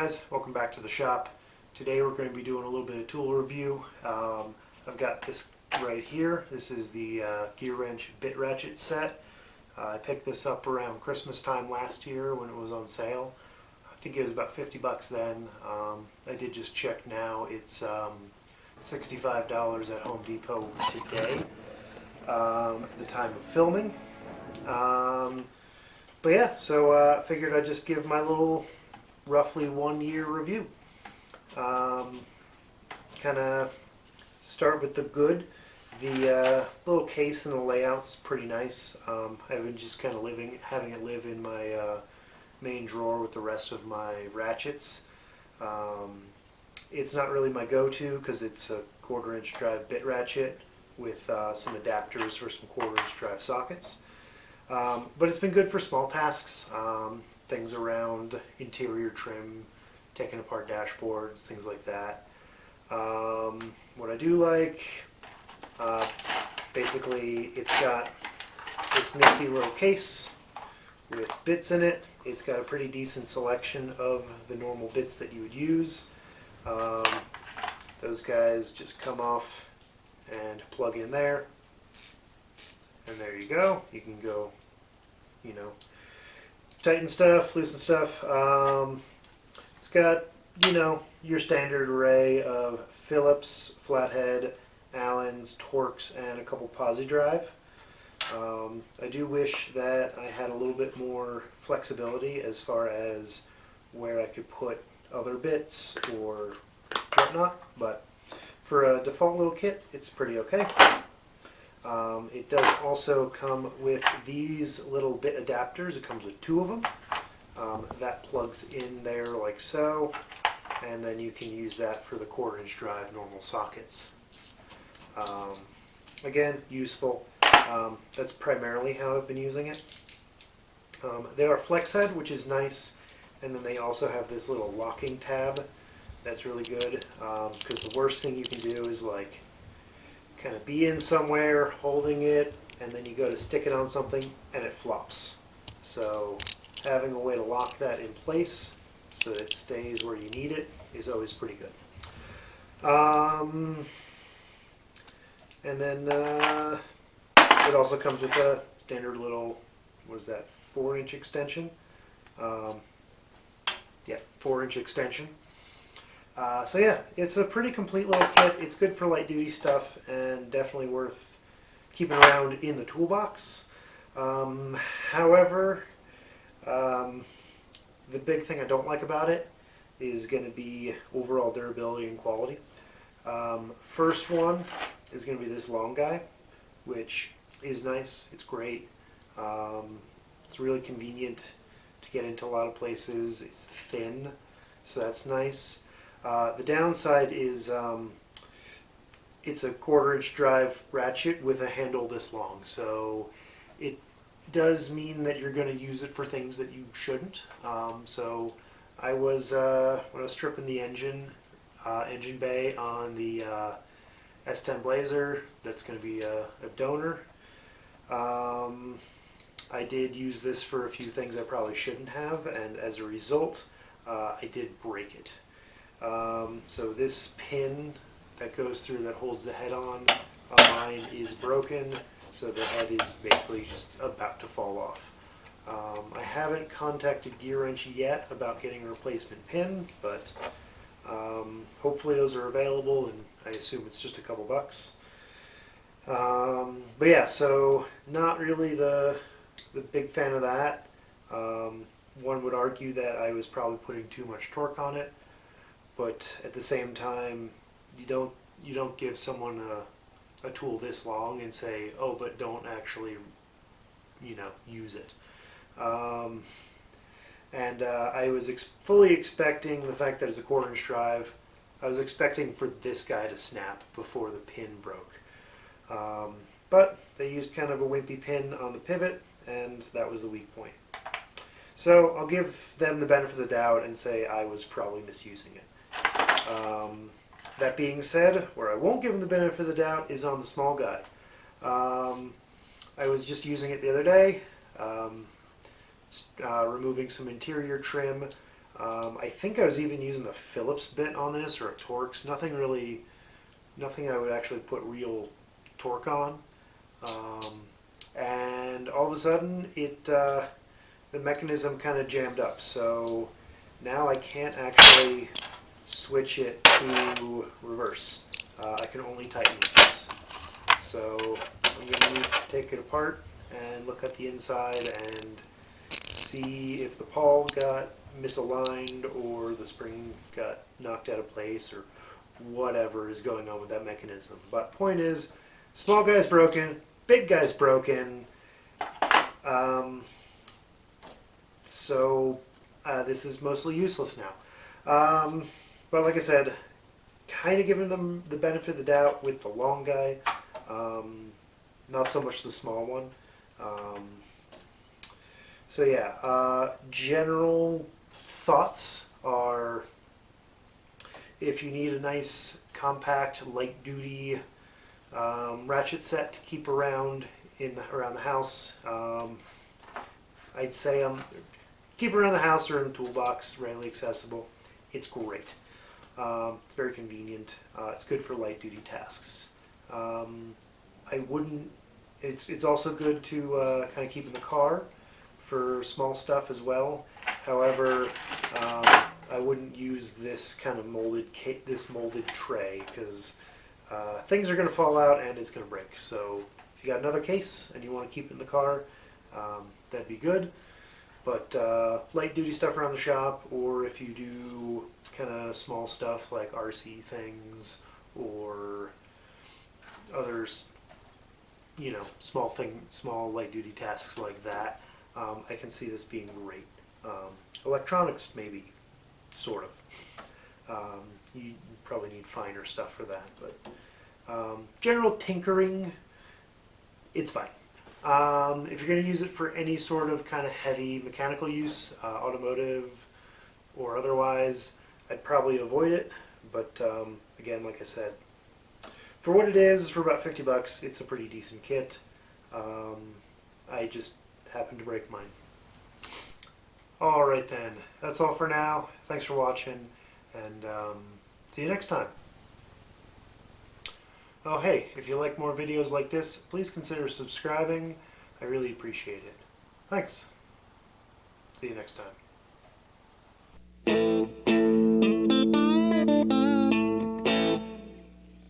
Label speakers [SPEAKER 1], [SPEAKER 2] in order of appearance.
[SPEAKER 1] guys, welcome back to the shop. Today we're going to be doing a little bit of tool review. I've got this right here. This is the GearWrench bit ratchet set. I picked this up around Christmas time last year when it was on sale. I think it was about 50 bucks then. I did just check now. It's $65 at Home Depot today at the time of filming. But yeah, so I figured I'd just give my little roughly 1 year review. Kind of start with the good. The little case and the layout's pretty nice. I've been just kind of having it live in my main drawer with the rest of my ratchets. It's not really my go-to because it's a 1/4 inch drive bit ratchet with some adapters for some 1/4 inch drive sockets. But it's been good for small tasks, things around interior trim, taking apart dashboards, things like that. What I do like, basically it's got this nifty little case with bits in it. It's got a pretty decent selection of the normal bits that you would use. Those guys just come off and plug in there. And there you go. You can go, tighten stuff, loosen stuff. It's got, your standard array of Phillips, flathead, Allen's, Torx, and a couple posi drive. I do wish that I had a little bit more flexibility as far as where I could put other bits or whatnot, but for a default little kit, it's pretty okay. It does also come with these little bit adapters. It comes with 2 of them. That plugs in there like so, and then you can use that for the 1/4 inch drive normal sockets. Again, useful. That's primarily how I've been using it. They are flex head, which is nice, and then they also have this little locking tab. That's really good, because the worst thing you can do is like kind of be in somewhere holding it, and then you go to stick it on something and it flops. So having a way to lock that in place so that it stays where you need it is always pretty good. And then it also comes with a standard little, 4-inch extension? Yeah, 4-inch extension. So yeah, it's a pretty complete little kit. It's good for light duty stuff and definitely worth keeping around in the toolbox. However, the big thing I don't like about it is going to be overall durability and quality. First one is going to be this long guy, which is nice. It's great. It's really convenient to get into a lot of places. It's thin, so that's nice. The downside is it's a 1/4 inch drive ratchet with a handle this long, so it does mean that you're going to use it for things that you shouldn't. So I was, when I was stripping the engine bay on the S10 Blazer, that's going to be a donor. I did use this for a few things I probably shouldn't have, and as a result, I did break it. So this pin that goes through that holds the head on mine is broken, so the head is basically just about to fall off. I haven't contacted GearWrench yet about getting a replacement pin, but hopefully those are available, and I assume it's just a couple bucks. But yeah, so not really the big fan of that. One would argue that I was probably putting too much torque on it, but at the same time, you don't give someone a tool this long and say, oh, but don't actually, use it. And I was fully expecting the fact that it's a 1/4 inch drive. I was expecting for this guy to snap before the pin broke. But they used kind of a wimpy pin on the pivot, and that was the weak point. So I'll give them the benefit of the doubt and say I was probably misusing it. That being said, where I won't give them the benefit of the doubt is on the small guy. I was just using it the other day, removing some interior trim. I think I was even using the Phillips bit on this, or a Torx. Nothing I would actually put real torque on. And all of a sudden, the mechanism kind of jammed up. So now I can't actually switch it to reverse. I can only tighten with this. So I'm going to need to take it apart and look at the inside and see if the pawl got misaligned or the spring got knocked out of place or whatever is going on with that mechanism. But point is, small guy's broken, big guy's broken. So this is mostly useless now. But like I said, kind of giving them the benefit of the doubt with the long guy. Not so much the small one. So yeah, general thoughts are, if you need a nice, compact, light-duty ratchet set to keep around around the house, I'd say keep around the house or in the toolbox, readily accessible. It's great. It's very convenient. It's good for light-duty tasks. I wouldn't. It's also good to kind of keep in the car for small stuff as well. However, I wouldn't use this kind of molded tray because things are going to fall out and it's going to break. So if you got another case and you want to keep it in the car, that'd be good. But light duty stuff around the shop, or if you do kind of small stuff like RC things or others, small light duty tasks like that, I can see this being great. Electronics, maybe, sort of. You probably need finer stuff for that, but general tinkering, it's fine. If you're going to use it for any sort of kind of heavy mechanical use, automotive or otherwise, I'd probably avoid it. But again, like I said, for what it is, for about $50, it's a pretty decent kit. I just happened to break mine. Alright then, that's all for now. Thanks for watching, and see you next time. Oh hey, if you like more videos like this, please consider subscribing. I really appreciate it. Thanks. See you next time.